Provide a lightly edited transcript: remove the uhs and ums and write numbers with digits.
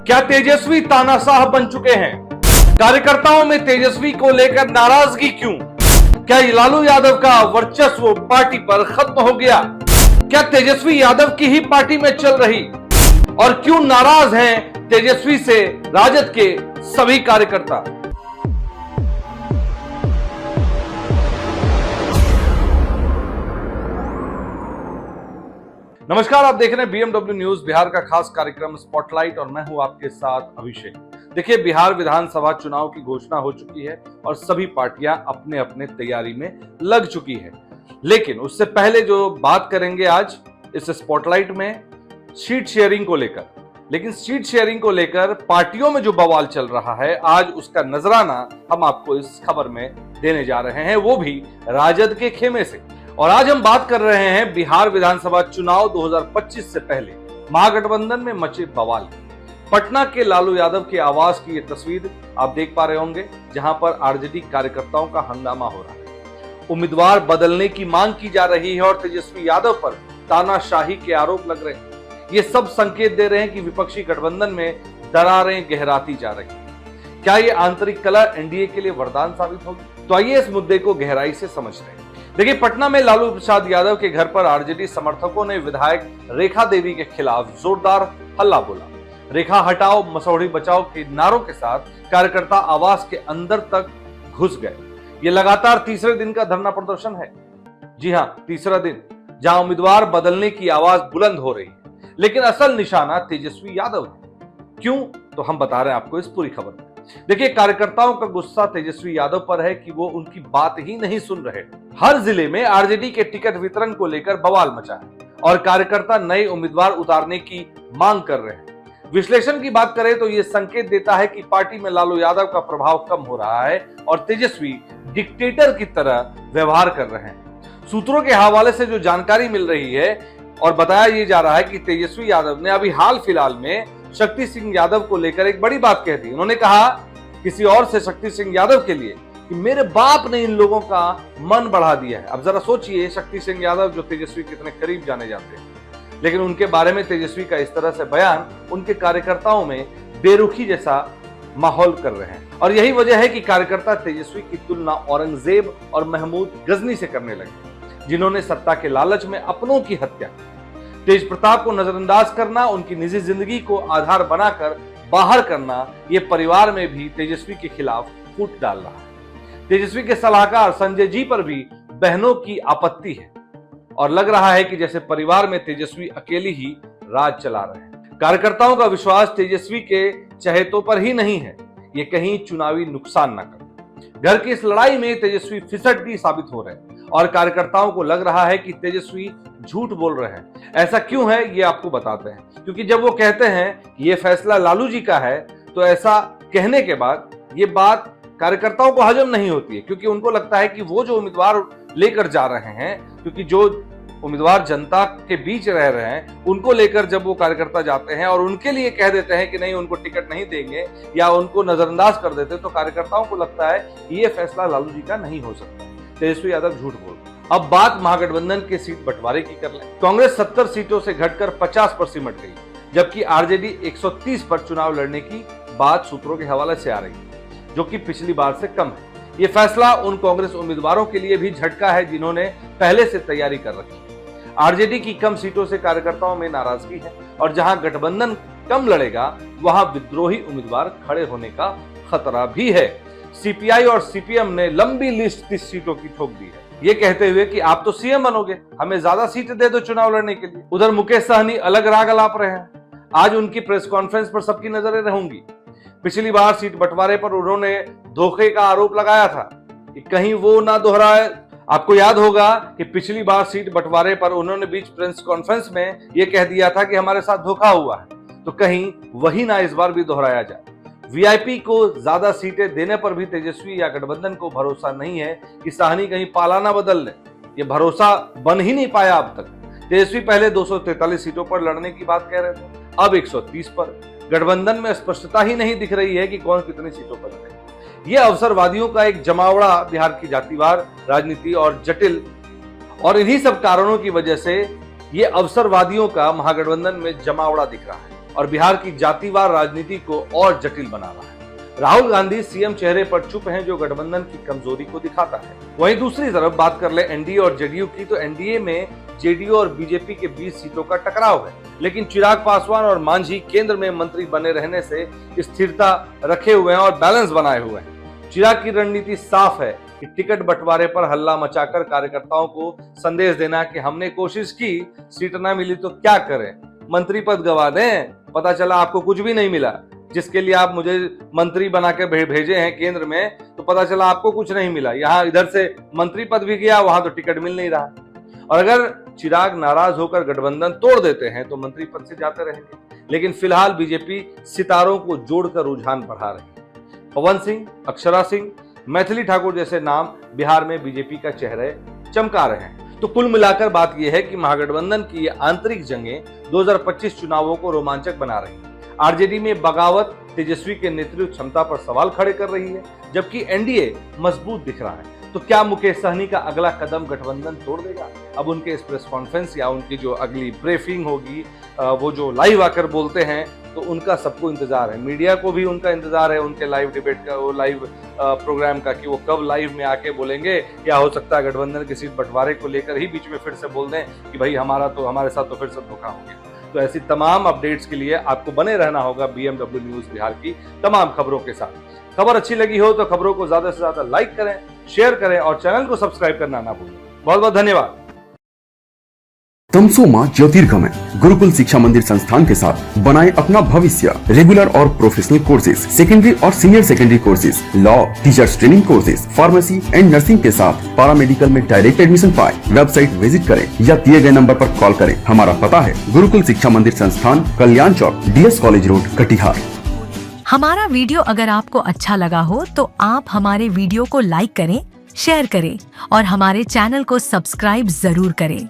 क्या तेजस्वी तानाशाह बन चुके हैं? कार्यकर्ताओं में तेजस्वी को लेकर नाराजगी क्यों? क्या लालू यादव का वर्चस्व पार्टी पर खत्म हो गया? क्या तेजस्वी यादव की ही पार्टी में चल रही? और क्यों नाराज हैं तेजस्वी से राजद के सभी कार्यकर्ता? नमस्कार, आप देख रहे हैं बीएमडब्ल्यू न्यूज बिहार का खास कार्यक्रम स्पॉटलाइट और मैं हूं आपके साथ अभिषेक। देखिए, बिहार विधानसभा चुनाव की घोषणा हो चुकी है और सभी पार्टियां अपने अपने तैयारी में लग चुकी है। लेकिन उससे पहले जो बात करेंगे आज इस स्पॉटलाइट में सीट शेयरिंग को लेकर, लेकिन सीट शेयरिंग को लेकर पार्टियों में जो बवाल चल रहा है, आज उसका नजराना हम आपको इस खबर में देने जा रहे हैं, वो भी राजद के खेमे से। और आज हम बात कर रहे हैं बिहार विधानसभा चुनाव 2025 से पहले महागठबंधन में मचे बवाल की। पटना के लालू यादव के आवास की ये तस्वीर आप देख पा रहे होंगे, जहां पर आरजेडी कार्यकर्ताओं का हंगामा हो रहा है। उम्मीदवार बदलने की मांग की जा रही है और तेजस्वी यादव पर तानाशाही के आरोप लग रहे हैं। ये सब संकेत दे रहे हैं कि विपक्षी गठबंधन में दरारें गहराती जा रही हैं। क्या ये आंतरिक कलह एनडीए के लिए वरदान साबित होगी? तो आइए इस मुद्दे को गहराई से समझते हैं। देखिए, पटना में लालू प्रसाद यादव के घर पर आरजेडी समर्थकों ने विधायक रेखा देवी के खिलाफ जोरदार हल्ला बोला। रेखा हटाओ, मसौढ़ी बचाओ के नारों के साथ कार्यकर्ता आवास के अंदर तक घुस गए। ये लगातार तीसरे दिन का धरना प्रदर्शन है। जी हां, तीसरा दिन, जहां उम्मीदवार बदलने की आवाज बुलंद हो रही है। लेकिन असल निशाना तेजस्वी यादव है। क्यों? तो हम बता रहे हैं आपको इस पूरी खबर में। देखिए, कार्यकर्ताओं का गुस्सा तेजस्वी यादव पर है कि वो उनकी बात ही नहीं सुन रहे। हर जिले में आरजेडी के टिकट वितरण को लेकर बवाल मचा है और कार्यकर्ता नए उम्मीदवार उतारने की मांग कर रहे हैं। विश्लेषण की बात करें तो ये संकेत देता है कि पार्टी में लालू यादव का प्रभाव कम हो रहा है और तेजस्वी डिक्टेटर की तरह व्यवहार कर रहे हैं। सूत्रों के हवाले से जो जानकारी मिल रही है और बताया ये जा रहा है कि तेजस्वी यादव ने अभी हाल फिलहाल में शक्ति सिंह यादव को लेकर एक बड़ी बात कह दी। उन्होंने कहा किसी और से शक्ति सिंह यादव के लिए कि मेरे बाप ने इन लोगों का मन बढ़ा दिया है। अब जरा सोचिए, शक्ति सिंह यादव जो तेजस्वी कितने करीब जाने जाते हैं, लेकिन उनके बारे में तेजस्वी का इस तरह से बयान उनके कार्यकर्ताओं में बेरुखी जैसा माहौल कर रहे हैं। और यही वजह है कि कार्यकर्ता तेजस्वी की तुलना औरंगजेब और महमूद गजनी से करने लगे, जिन्होंने सत्ता के लालच में अपनों की हत्या की। तेज प्रताप को नजरअंदाज करना, उनकी निजी जिंदगी को आधार बनाकर बाहर करना, ये परिवार में भी तेजस्वी के खिलाफ फूट डाल रहा है। तेजस्वी के सलाहकार संजय जी पर भी बहनों की आपत्ति है और लग रहा है कि जैसे परिवार में तेजस्वी अकेली ही राज चला रहे हैं। कार्यकर्ताओं का विश्वास तेजस्वी के चहेतों पर ही नहीं है, ये कहीं चुनावी नुकसान न करे। घर की इस लड़ाई में तेजस्वी फिसड्डी साबित हो रहे हैं और कार्यकर्ताओं को लग रहा है कि तेजस्वी झूठ बोल रहे हैं। ऐसा क्यों है, ये आपको बताते हैं। क्योंकि जब वो कहते हैं कि ये फैसला लालू जी का है, तो ऐसा कहने के बाद ये बात कार्यकर्ताओं को हजम नहीं होती है, क्योंकि उनको लगता है कि वो जो उम्मीदवार लेकर जा रहे हैं, क्योंकि जो उम्मीदवार जनता के बीच रह रहे हैं, उनको लेकर जब वो कार्यकर्ता जाते हैं और उनके लिए कह देते हैं कि नहीं, उनको टिकट नहीं देंगे या उनको नजरअंदाज कर देते, तो कार्यकर्ताओं को लगता है कि ये फैसला लालू जी का नहीं हो सकता। तेजस्वी यादव झूठ बोल। अब बात महागठबंधन के सीट बंटवारे की कर लें। कांग्रेस 70 सीटों से घटकर 50 पर सिमट गई, जबकि आरजेडी 130 पर चुनाव लड़ने की बात सूत्रों के हवाले से आ रही है, जो कि पिछली बार से कम है। यह फैसला उन कांग्रेस उम्मीदवारों के लिए भी झटका है जिन्होंने पहले से तैयारी कर रखी है। आरजेडी की कम सीटों से कार्यकर्ताओं में नाराजगी है और जहां गठबंधन कम लड़ेगा, वहां विद्रोही उम्मीदवार खड़े होने का खतरा भी है। सीपीआई और सीपीएम ने लंबी लिस्ट 30 सीटों की ठोक दी है, ये कहते हुए कि आप तो सीएम बनोगे, हमें ज्यादा सीटें दे दो चुनाव लड़ने के लिए। उधर मुकेश सहनी अलग राग अलाप रहे हैं। आज उनकी प्रेस कॉन्फ्रेंस पर सबकी नजरें रहेंगी। पिछली बार सीट बंटवारे पर उन्होंने धोखे का आरोप लगाया था कि कहीं वो ना दोहराए। आपको याद होगा कि पिछली बार सीट बंटवारे पर उन्होंने बीच प्रेस कॉन्फ्रेंस में यह कह दिया था कि हमारे साथ धोखा हुआ है, तो कहीं वही ना इस बार भी दोहराया जाए। वीआईपी को ज्यादा सीटें देने पर भी तेजस्वी या गठबंधन को भरोसा नहीं है कि साहनी कहीं पाला ना बदल ले। ये भरोसा बन ही नहीं पाया अब तक। तेजस्वी पहले 243 सीटों पर लड़ने की बात कह रहे थे, अब 130 पर। गठबंधन में स्पष्टता ही नहीं दिख रही है कि कौन कितनी सीटों पर लड़े। यह अवसरवादियों का एक जमावड़ा बिहार की जातिवार राजनीति और जटिल, और इन्हीं सब कारणों की वजह से ये अवसरवादियों का महागठबंधन में जमावड़ा दिख रहा है। और बिहार की जातिवार राजनीति को और जटिल बना रहा है। राहुल गांधी सीएम चेहरे पर चुप हैं, जो गठबंधन की कमजोरी को दिखाता है। वहीं दूसरी तरफ बात कर ले एनडीए और जेडीयू की, तो एनडीए में जेडीयू और बीजेपी के 20 सीटों का टकराव है, लेकिन चिराग पासवान और मांझी केंद्र में मंत्री बने रहने से स्थिरता रखे हुए हैं और बैलेंस बनाए हुए हैं। चिराग की रणनीति साफ है कि टिकट बंटवारे पर हल्ला मचाकर कार्यकर्ताओं को संदेश देना कि हमने कोशिश की, सीट ना मिली तो क्या करें, मंत्री पद गवा दें, पता चला आपको कुछ भी नहीं मिला, जिसके लिए आप मुझे मंत्री बना के भेजे हैं केंद्र में, तो पता चला आपको कुछ नहीं मिला, यहाँ इधर से मंत्री पद भी गया, वहां तो टिकट मिल नहीं रहा। और अगर चिराग नाराज होकर गठबंधन तोड़ देते हैं तो मंत्री पद से जाते रहेंगे, लेकिन फिलहाल बीजेपी सितारों को जोड़कर रुझान बढ़ा रही है। पवन सिंह, अक्षरा सिंह, मैथिली ठाकुर जैसे नाम बिहार में बीजेपी का चेहरे चमका रहे हैं। तो कुल मिलाकर बात यह है कि महागठबंधन की ये आंतरिक जंगें 2025 चुनावों को रोमांचक बना रही है। आरजेडी में बगावत तेजस्वी के नेतृत्व क्षमता पर सवाल खड़े कर रही है, जबकि एनडीए मजबूत दिख रहा है। तो क्या मुकेश सहनी का अगला कदम गठबंधन तोड़ देगा? अब उनके इस प्रेस कॉन्फ्रेंस या उनकी जो अगली ब्रीफिंग होगी, वो जो लाइव आकर बोलते हैं, तो उनका सबको इंतजार है। मीडिया को भी उनका इंतजार है उनके लाइव डिबेट का, वो लाइव प्रोग्राम का, कि वो कब लाइव में आके बोलेंगे। या हो सकता है गठबंधन की सीट बंटवारे को लेकर ही बीच में फिर से बोल दें कि भाई हमारे साथ तो फिर से धोखा हो गया। तो ऐसी तमाम अपडेट्स के लिए आपको बने रहना होगा बीएमडब्ल्यू न्यूज बिहार की तमाम खबरों के साथ। खबर अच्छी लगी हो तो खबरों को ज्यादा से ज्यादा लाइक करें, शेयर करें और चैनल को सब्सक्राइब करना ना भूलें। बहुत बहुत धन्यवाद। तमसो ज्योतिर्गमय गुरुकुल शिक्षा मंदिर संस्थान के साथ बनाए अपना भविष्य। रेगुलर और प्रोफेशनल कोर्सेज, सेकेंडरी और senior secondary courses, law, teachers training courses, pharmacy and nursing के साथ पैरामेडिकल में डायरेक्ट एडमिशन पाए। वेबसाइट विजिट करें या दिए गए नंबर पर कॉल करें। हमारा पता है गुरुकुल शिक्षा मंदिर संस्थान, कल्याण चौक, DS कॉलेज रोड, कटिहार। हमारा वीडियो अगर आपको अच्छा लगा हो तो आप हमारे वीडियो को लाइक करें, शेयर करें और हमारे चैनल को सब्सक्राइब जरूर करें।